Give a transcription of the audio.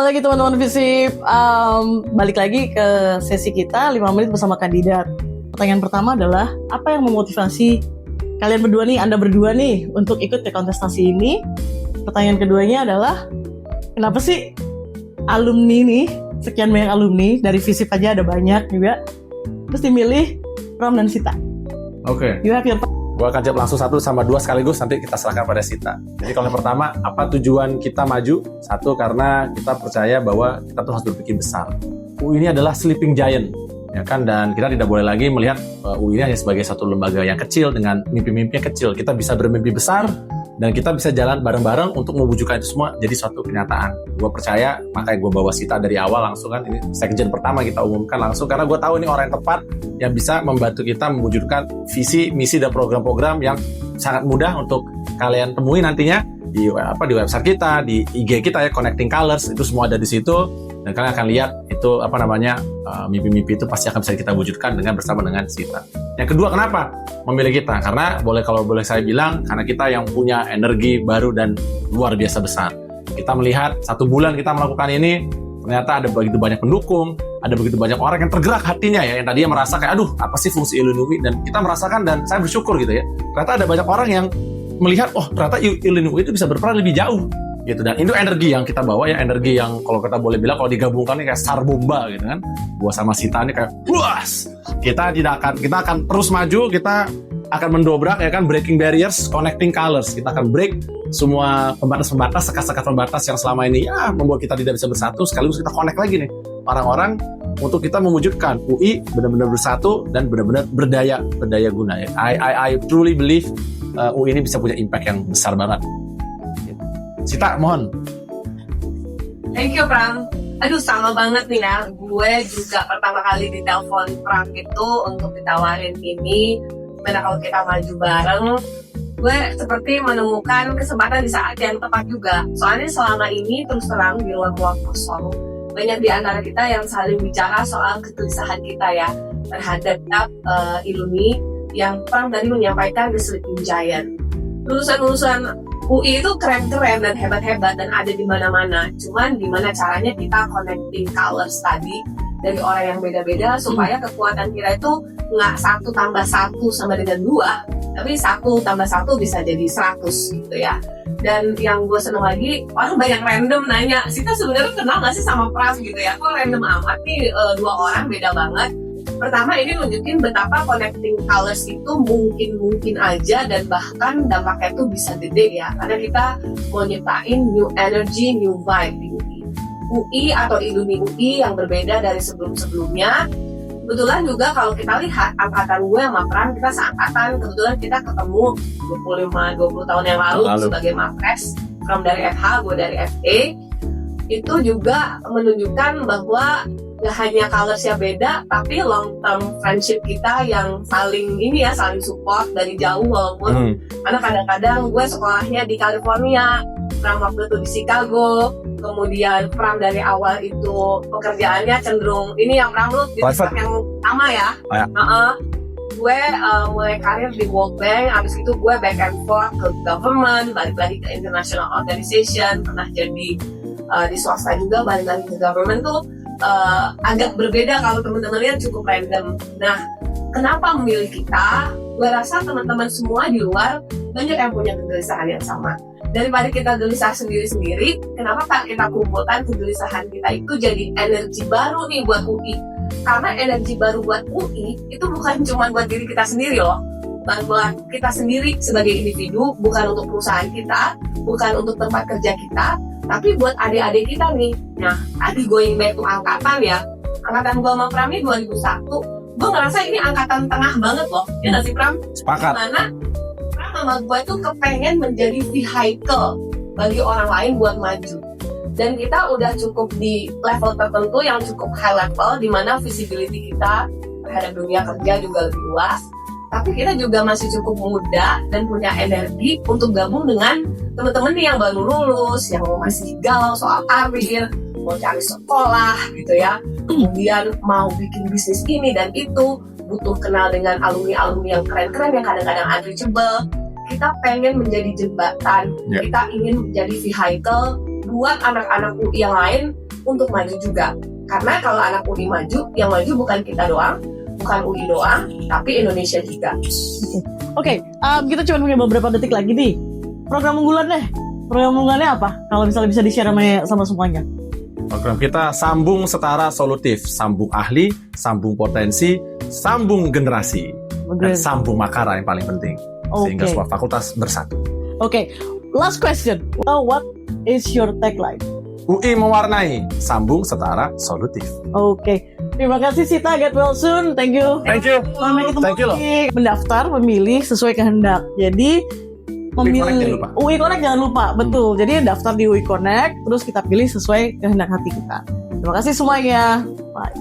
lagi teman-teman FISIP. Balik lagi ke sesi kita 5 menit bersama kandidat. Pertanyaan pertama adalah, apa yang memotivasi kalian berdua nih, Anda berdua nih, untuk ikut ke kontestasi ini? Pertanyaan keduanya adalah, kenapa sih alumni nih, sekian banyak alumni, dari FISIP aja ada banyak juga, terus dimilih Pram dan Sita? Oke. You have your... Gue akan jawab langsung 1 sama 2 sekaligus, nanti kita serahkan pada Sita. Jadi kalau yang pertama, apa tujuan kita maju? 1, karena kita percaya bahwa kita tuh harus berpikir besar. UI ini adalah sleeping giant, ya kan? Dan kita tidak boleh lagi melihat UI ini hanya sebagai satu lembaga yang kecil dengan mimpi-mimpi yang kecil. Kita bisa bermimpi besar, dan kita bisa jalan bareng-bareng untuk mewujudkan itu semua jadi suatu kenyataan. Gue percaya, makanya gue bawa Sita dari awal langsung kan, ini sekjen pertama kita umumkan langsung, karena gue tahu ini orang yang tepat yang bisa membantu kita mewujudkan visi, misi, dan program-program yang sangat mudah untuk kalian temui nantinya di website kita, di IG kita ya, Connecting Colors, itu semua ada di situ, dan kalian akan lihat itu mimpi-mimpi itu pasti akan bisa kita wujudkan bersama dengan Sita. Yang kedua, kenapa memilih kita? Karena kalau boleh saya bilang, karena kita yang punya energi baru dan luar biasa besar. Kita melihat 1 bulan kita melakukan ini, ternyata ada begitu banyak pendukung, ada begitu banyak orang yang tergerak hatinya ya, yang tadinya merasa kayak, aduh apa sih fungsi Iluni, dan kita merasakan, dan saya bersyukur gitu ya, ternyata ada banyak orang yang melihat, oh ternyata Iluni itu bisa berperan lebih jauh gitu, dan itu energi yang kita bawa ya, energi yang kalau kita boleh bilang, kalau digabungkan ini kayak star bomba gitu kan. Gua sama Sita ini kayak luas, kita akan terus maju, kita akan mendobrak ya kan, breaking barriers, connecting colors, kita akan break semua pembatas-pembatas, sekat-sekat pembatas yang selama ini ya membuat kita tidak bisa bersatu, sekaligus kita connect lagi nih orang-orang untuk kita mewujudkan UI benar-benar bersatu dan benar-benar berdaya guna ya. I truly believe UI ini bisa punya impact yang besar banget. Sita, mohon. Thank you, Pram. Aduh, sama banget nih ya. Gue juga pertama kali ditelepon Pram itu untuk ditawarin ini. Mana kalau kita maju bareng, gue seperti menemukan kesempatan di saat yang tepat juga. Soalnya selama ini terus terang di ruang kosong, banyak di antara kita yang saling bicara soal kegelisahan kita ya terhadap Iluni yang Pram tadi menyampaikan the sleeping giant. Lulusan-lulusan UI itu keren-keren dan hebat-hebat dan ada di mana-mana. Cuman gimana caranya kita connecting colors tadi dari orang yang beda-beda supaya kekuatan kita itu nggak 1 tambah 1 sama dengan 2, tapi 1 tambah 1 bisa jadi 100 gitu ya. Dan yang gue seneng lagi, orang banyak random nanya, Sita sebenarnya kenal nggak sih sama Pram gitu ya? Kok random amat nih, 2 orang beda banget. Pertama, ini nunjukin betapa connecting colors itu mungkin aja, dan bahkan dampaknya itu bisa gede ya, karena kita mau nyiptain new energy, new vibe di UI atau Iluni UI yang berbeda dari sebelum-sebelumnya. Kebetulan juga kalau kita lihat angkatan gue sama Pram, kita seangkatan, kebetulan kita ketemu 25-20 tahun yang lalu sebagai Mapres. Pram dari FH, gue dari FE. Itu juga menunjukkan bahwa gak hanya colorsnya beda, tapi long term friendship kita yang saling support dari jauh, walaupun karena kadang-kadang gue sekolahnya di California, Pram waktu itu di Chicago, kemudian Pram dari awal itu pekerjaannya cenderung ini yang Pram lu di tempat yang sama ya. Gue mulai karir di World Bank, abis itu gue back and forth ke government, balik lagi ke international organization, pernah jadi di swasta juga, balik lagi ke government tuh agak berbeda kalau teman-teman lihat, cukup random. Nah, kenapa memilih kita? Gue rasa teman-teman semua di luar banyak yang punya kegelisahan yang sama. Daripada kita gelisah sendiri-sendiri, kenapa tak kita kumpulkan kegelisahan kita itu jadi energi baru nih buat UI? Karena energi baru buat UI itu bukan cuma buat diri kita sendiri loh, bukan buat kita sendiri sebagai individu, bukan untuk perusahaan kita, bukan untuk tempat kerja kita, tapi buat adik-adik kita nih. Nah, tadi going back to angkatan ya, angkatan gue sama Pram ini 2001, gue ngerasa ini angkatan tengah banget loh, ya nggak sih Pram? Sepakat. Dimana Pram sama gue tuh kepengen menjadi vehicle bagi orang lain buat maju. Dan kita udah cukup di level tertentu yang cukup high level, di mana visibility kita terhadap dunia kerja juga lebih luas. Tapi kita juga masih cukup muda dan punya energi untuk gabung dengan teman-teman yang baru lulus, yang masih galau soal karir, mau cari sekolah gitu ya, kemudian mau bikin bisnis ini dan itu, butuh kenal dengan alumni-alumni yang keren-keren yang kadang-kadang unreachable. Kita pengen menjadi jembatan, kita ingin menjadi vehicle buat anak-anak UI yang lain untuk maju juga. Karena kalau anak UI maju, yang maju bukan kita doang, bukan UI doang, tapi Indonesia juga. Oke, kita cuma punya beberapa detik lagi nih. Program unggulan deh. Program unggulannya apa? Kalau misalnya bisa di-share sama semuanya. Program kita sambung setara solutif, sambung ahli, sambung potensi, sambung generasi, dan sambung makara yang paling penting. Sehingga semua fakultas bersatu. Oke, last question. What is your tagline? UI mewarnai, sambung setara solutif. Oke, terima kasih Sita, get well soon, thank you. Thank you. Sampai ketemu Thank you loh. lagi. Mendaftar, memilih sesuai kehendak. Jadi memilih UI Connect jangan lupa, betul. Jadi daftar di UI Connect, terus kita pilih sesuai kehendak hati kita. Terima kasih semuanya. Bye.